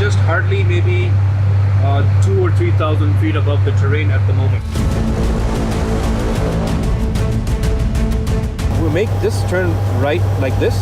just hardly maybe 2 or 3,000 feet above the terrain at the moment. We make this turn right like this,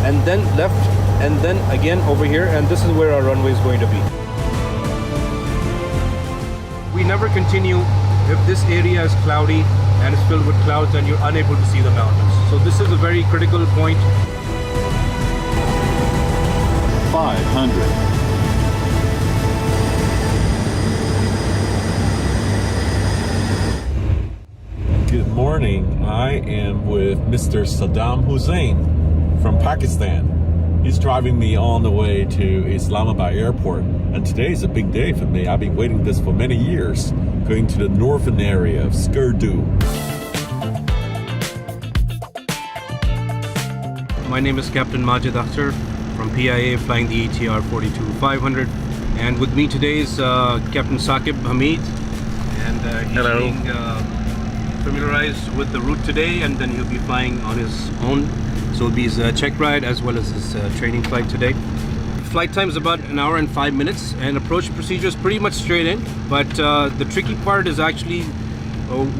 and then left, and then again over here, and this is where our runway is going to be. We never continue if this area is cloudy and it's filled with clouds and you're unable to see the mountains. So this is a very critical point. 500. Good morning. I am with Mr. Saddam Hussein from Pakistan. He's driving me on the way to Islamabad Airport, and today is a big day for me. I've been waiting this for many years, going to the northern area of Skardu. My name is Captain Majid Akhtar from PIA, flying the ATR 42-500, and with me today is Captain Saqib Hamid, and he's Hello. being familiarized with the route today, and then he'll be flying on his own. So it'll be his check ride as well as his training flight today. Flight time is about 1 hour and 5 minutes, and approach procedure is pretty much straight in, but the tricky part is actually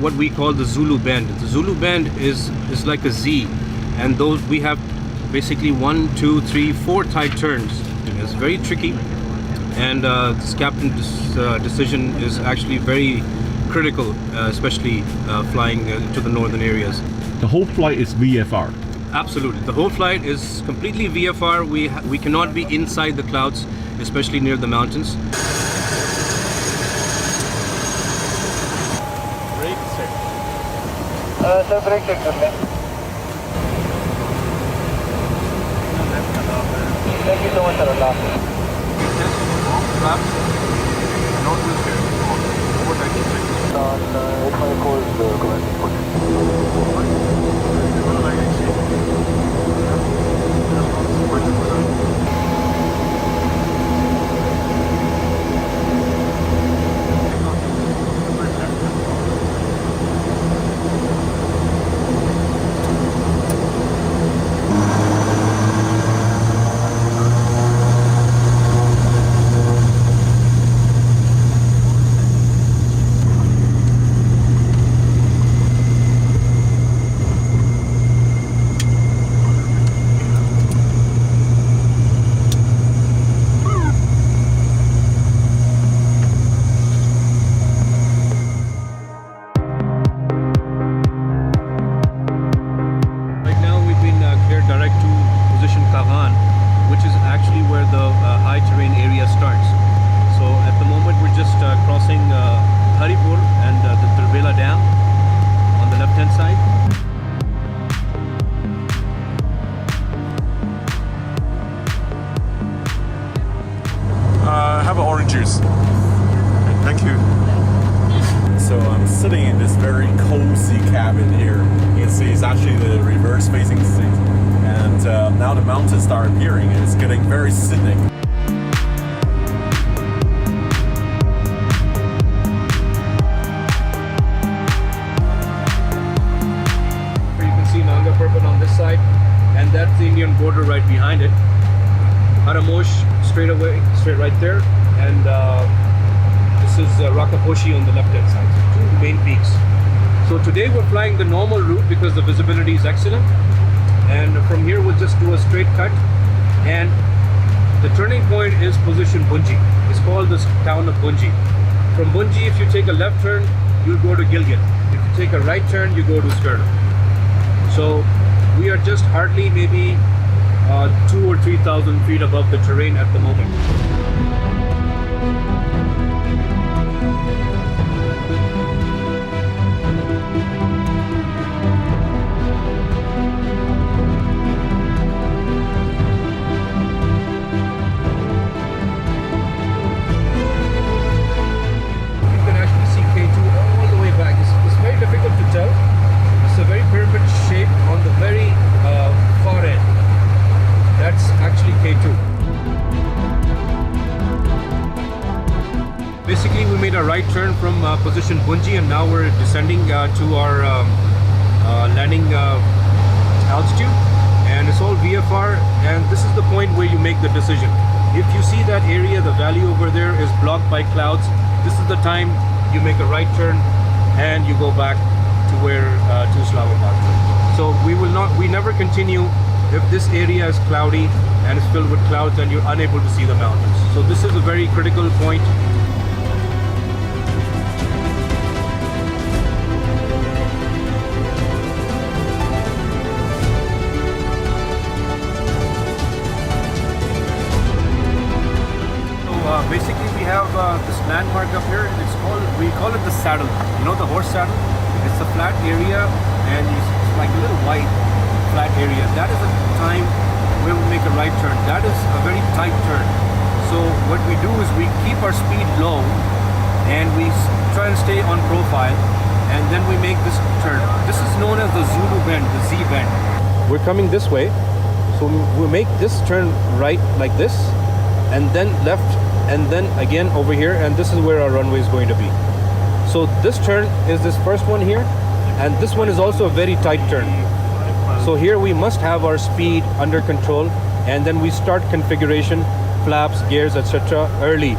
what we call the Zulu bend. The Zulu bend is like a Z, and those we have basically 1, 2, 3, 4 tight turns. It's very tricky, and this captain's decision is actually very critical, especially flying to the northern areas. The whole flight is VFR. Absolutely, the whole flight is completely VFR. We cannot be inside the clouds, especially near the mountains. Brake check. Sir, brake check कर लें. Thank you so much, sir. Allah. It might cause commanding direct to position Kagan, which is actually where the high terrain area starts. So at the moment we're just crossing Haripur and the Turbela Dam on the left hand side. Have an orange juice. Thank you. So I'm sitting in this very cozy cabin here. You can see it's actually the reverse facing seat. And now the mountains start appearing and it's getting very scenic. You can see Nanga Parbat on this side, and that's the Indian border right behind it. Haramosh straight right there, and this is Rakaposhi on the left hand side. So two main peaks. So today we're flying the normal route because the visibility is excellent. And from here we'll just do a straight cut, and the turning point is position Bunji. It's called the town of Bunji. From Bunji, if you take a left turn, you'll go to Gilgit. If you take a right turn, you go to Skardu. So we are just hardly maybe 2 or 3,000 feet above the terrain at the moment. Basically, we made a right turn from position Bunji, and now we're descending to our landing altitude, and it's all VFR, and this is the point where you make the decision. If you see that area, the valley over there is blocked by clouds, this is the time you make a right turn and you go back to where to Islamabad. So we never continue if this area is cloudy and is filled with clouds and you're unable to see the mountains. So this is a very critical point. Basically, we have this landmark up here. We call it the saddle. You know the horse saddle? It's a flat area and it's like a little white flat area. That is the time where we make a right turn. That is a very tight turn. So what we do is we keep our speed low and we try and stay on profile, and then we make this turn. This is known as the Zulu bend, the Z bend. We're coming this way, so we make this turn right like this, and then left, and then again over here, and this is where our runway is going to be. So this turn is this first one here, and this one is also a very tight turn. So here we must have our speed under control, and then we start configuration, flaps, gears, etc. early.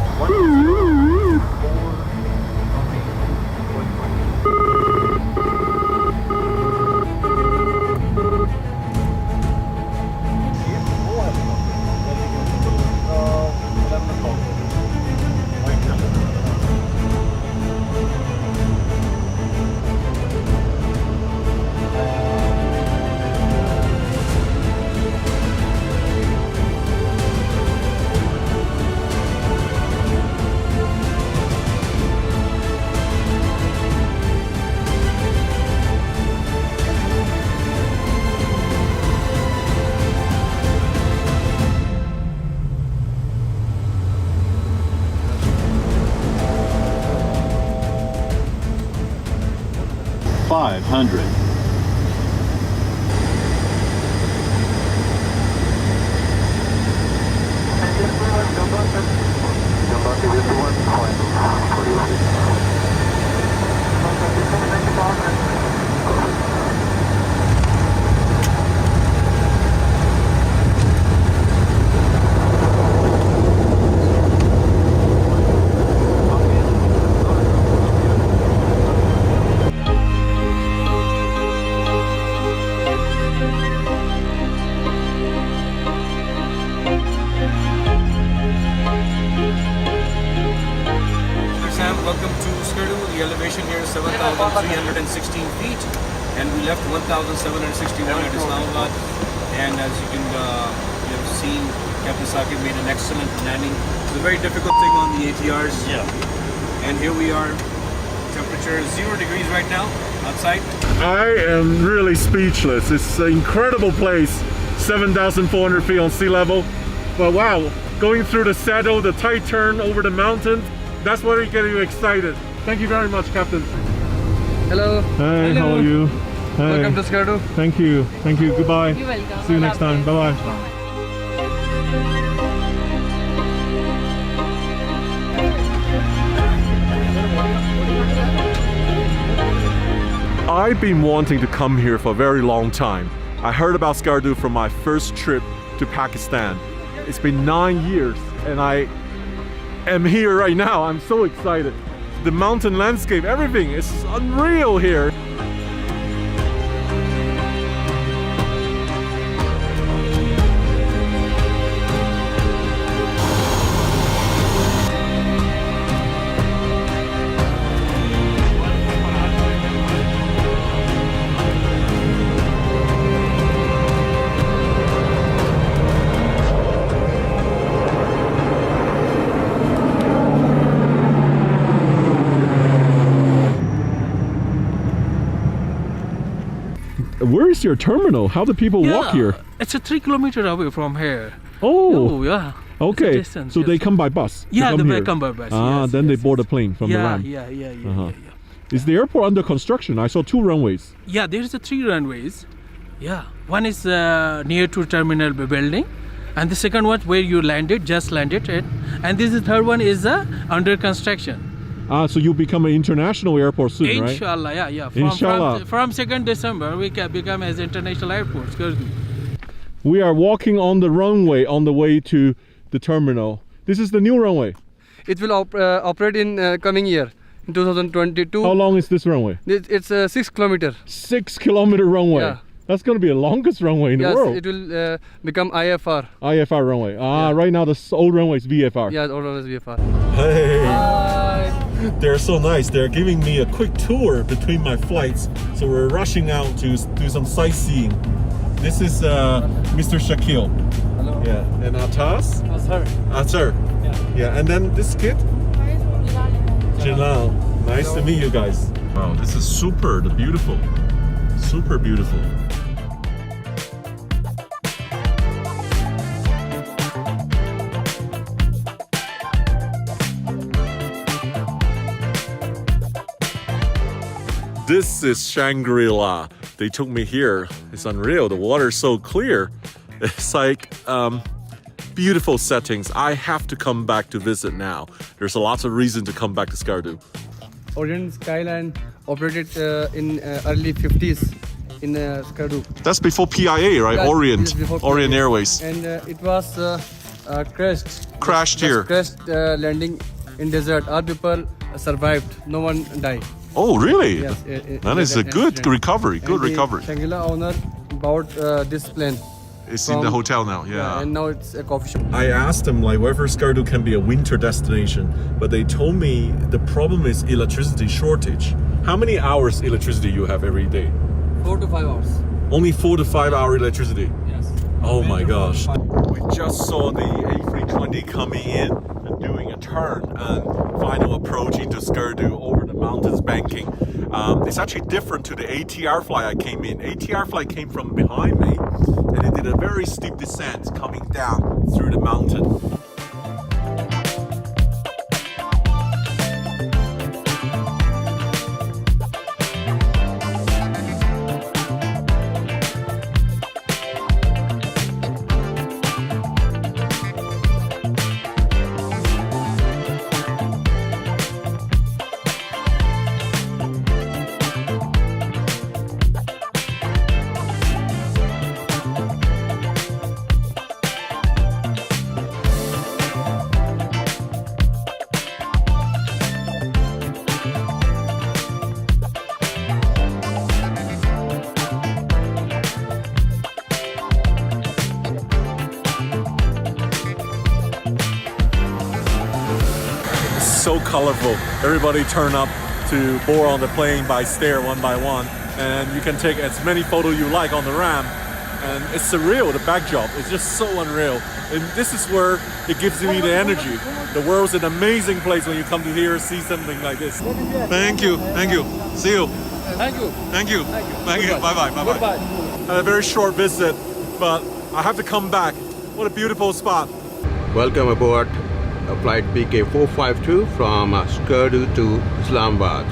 Welcome to Skardu. The elevation here is 7,316 feet, and we left 1,761 at Islamabad. And as you have seen, Captain Saqib made an excellent landing. It's a very difficult thing on the ATRs. Yeah. And here we are. Temperature is 0 degrees right now outside. I am really speechless. It's an incredible place, 7,400 feet on sea level. But wow, going through the saddle, the tight turn over the mountain, that's what will get you excited. Thank you very much, Captain. Hello. Hey, Hello. how are you? Hey. Welcome to Skardu. Thank you. Thank you. Goodbye. You're welcome. See you next time. Bye-bye. I've been wanting to come here for a very long time. I heard about Skardu from my first trip to Pakistan. It's been 9 years and I am here right now. I'm so excited. The mountain landscape, everything is unreal here. Where is your terminal? How do people walk here? It's a 3 kilometers away from here. Oh, yeah. okay. Distance, So they yes. come by bus? Yeah, come they here. come by bus. Ah, yes, then yes, they board yes. a plane from the ramp. Yeah. Is the airport under construction? I saw 2 runways. Yeah, there is a 3 runways. Yeah, one is near to terminal building, and the second one where you landed, just landed it, and this is the third one is under construction. Ah, so you become an international airport soon, right? Inshallah, yeah. Inshallah. From 2nd December, we can become as international airport. Skardu. We are walking on the runway on the way to the terminal. This is the new runway. It will operate in coming year, in 2022. How long is this runway? It's 6 kilometer. 6 kilometer runway. Yeah. That's going to be the longest runway in the Yes, world. it will become IFR. IFR runway. Yeah. Right now the old runway is VFR. Yeah, or as VFR. Hey. Hi. They're so nice. They're giving me a quick tour between my flights. So we're rushing out to do some sightseeing. This is Mr. Shakil. Hello. Yeah. And Atas. Oh, sorry. Sir. Yeah. And then this kid? Jalal. Nice to meet you guys. Wow, this is super beautiful. Super beautiful. This is Shangri-La. They took me here. It's unreal. The water is so clear. It's like beautiful settings. I have to come back to visit now. There's a lot of reason to come back to Skardu. Orient Skyline operated in early 50s in Skardu. That's before PIA, right? Yeah, Orient. it's before Orient PIA. Airways. And it was Crashed here. Crashed landing in desert. All people survived. No one died. Oh, really? Yes. That is a good incident. recovery. Good And the recovery. Shangri-La owner bought this plane. It's in the from- hotel now. Yeah. And now it's a coffee shop. I asked them like whether Skardu can be a winter destination, but they told me the problem is electricity shortage. How many hours electricity you have every day? 4 to 5 hours. Only 4 to 5 hour electricity. Yes. Oh my gosh. We just saw the A320 coming in and doing a turn and final approach into Skardu over the mountains banking. It's actually different to the ATR flight I came in. ATR flight came from behind me and it did a very steep descent coming down through the mountain. So colorful. Everybody turn up to board on the plane by stair one by one, and you can take as many photos you like on the ramp. And it's surreal, the backdrop. It's just so unreal. And this is where it gives me the energy. The world's an amazing place when you come to here, see something like this. Thank you. Thank you. See you. Thank you. Thank you. Thank you. Bye bye. Bye bye. Goodbye. Had a very short visit, but I have to come back. What a beautiful spot. Welcome aboard flight PK452 from Skardu to Islamabad.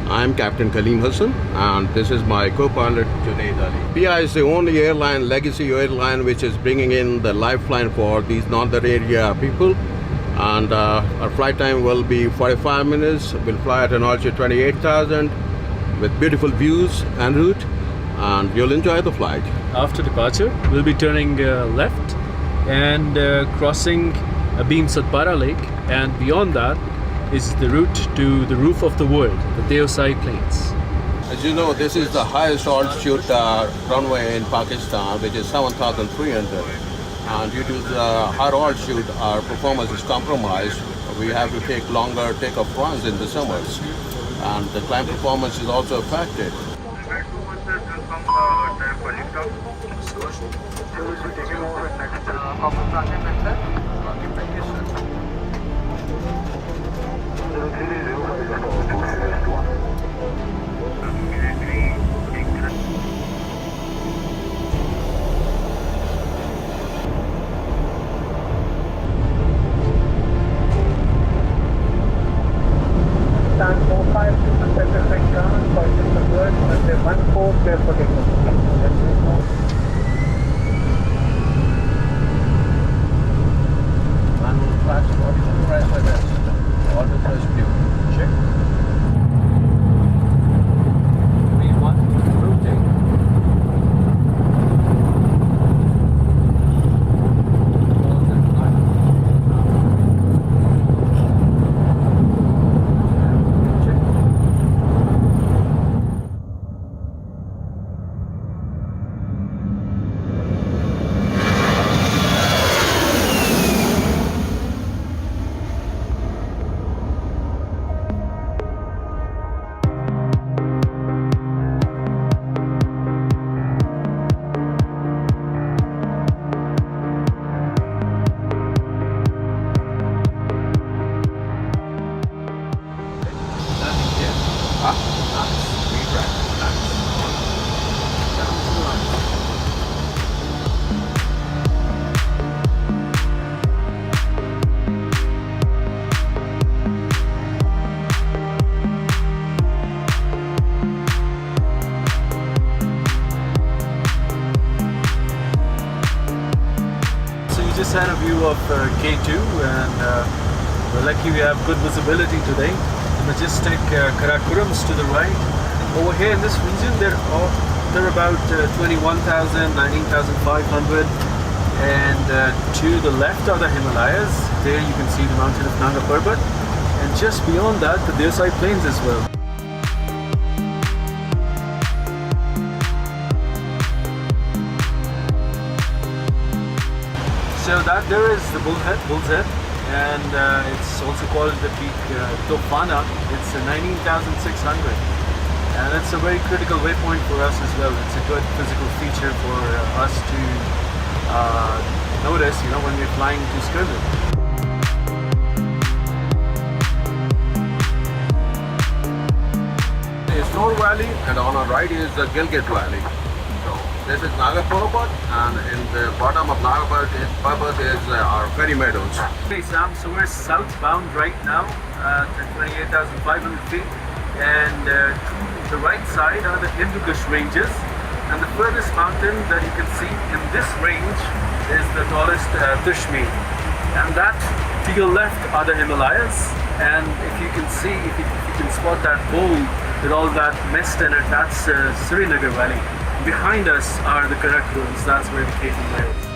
I'm Captain Kaleem Hassan and this is my co-pilot Junaid Ali. PI is the only airline, legacy airline, which is bringing in the lifeline for these northern area people. And our flight time will be 45 minutes. We'll fly at an altitude 28,000 with beautiful views en route, and you'll enjoy the flight. After departure, we'll be turning left and crossing Abim Satpara Lake, and beyond that is the route to the roof of the world, the Deosai Plains. As you know, this is the highest altitude runway in Pakistan, which is 7,300. And due to the higher altitude, our performance is compromised. We have to take longer takeoff runs in the summers, and the climb performance is also affected. Stand 45 to the Pacific ground, for the word, and the 1-4 clear for takeoff. Manual flash, pressure rest. Auto thrust view. Check. 3-1, rotate. Close and of K2, and we're lucky we have good visibility today. The majestic Karakorams to the right. Over here in this region, they're about 21,000, 19,500, and to the left are the Himalayas. There you can see the mountain of Nanga Parbat, and just beyond that, the Deosai Plains as well. So that there is the Bull's Head, and it's also called the peak Tofana. It's 19,600, and it's a very critical waypoint for us as well. It's a good physical feature for us to notice, when we're flying to Skardu. It's Nor Valley, and on our right is the Gilgit Valley. So this is Naga Parbat, and in the bottom of Naga Parbat is our ferry meadows. Okay, Sam, so we're southbound right now at 28,500 feet, and to the right side are the Hindu Kush ranges, and the furthest mountain that you can see in this range is the tallest Tushmi, and that to your left are the Himalayas, and if you can see, if you can spot that bowl with all that mist in it, that's Srinagar Valley. Behind us are the Karakorams, that's where the K2 lives.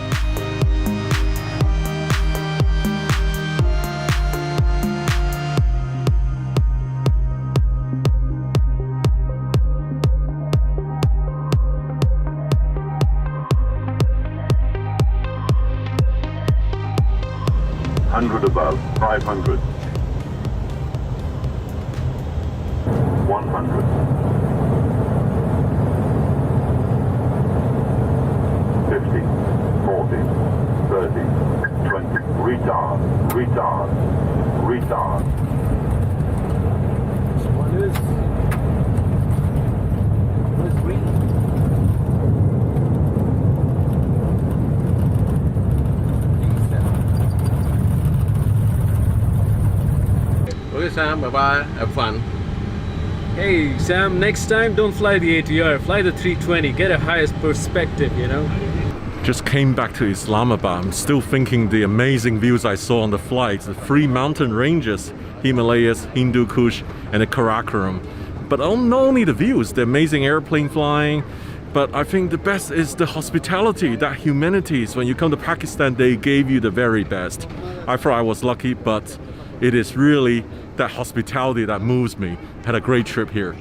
Above 500, 100, 50, 40, 30, 20, retard, retard, retard. What is green? Okay, Sam, bye-bye. Have fun. Hey Sam, next time don't fly the ATR, fly the 320, get a highest perspective, Just came back to Islamabad. I'm still thinking the amazing views I saw on the flights, the three mountain ranges, Himalayas, Hindu Kush, and the Karakoram. But not only the views, the amazing airplane flying, but I think the best is the hospitality, that humanities. When you come to Pakistan, they gave you the very best. I thought I was lucky, but it is really that hospitality that moves me. Had a great trip here.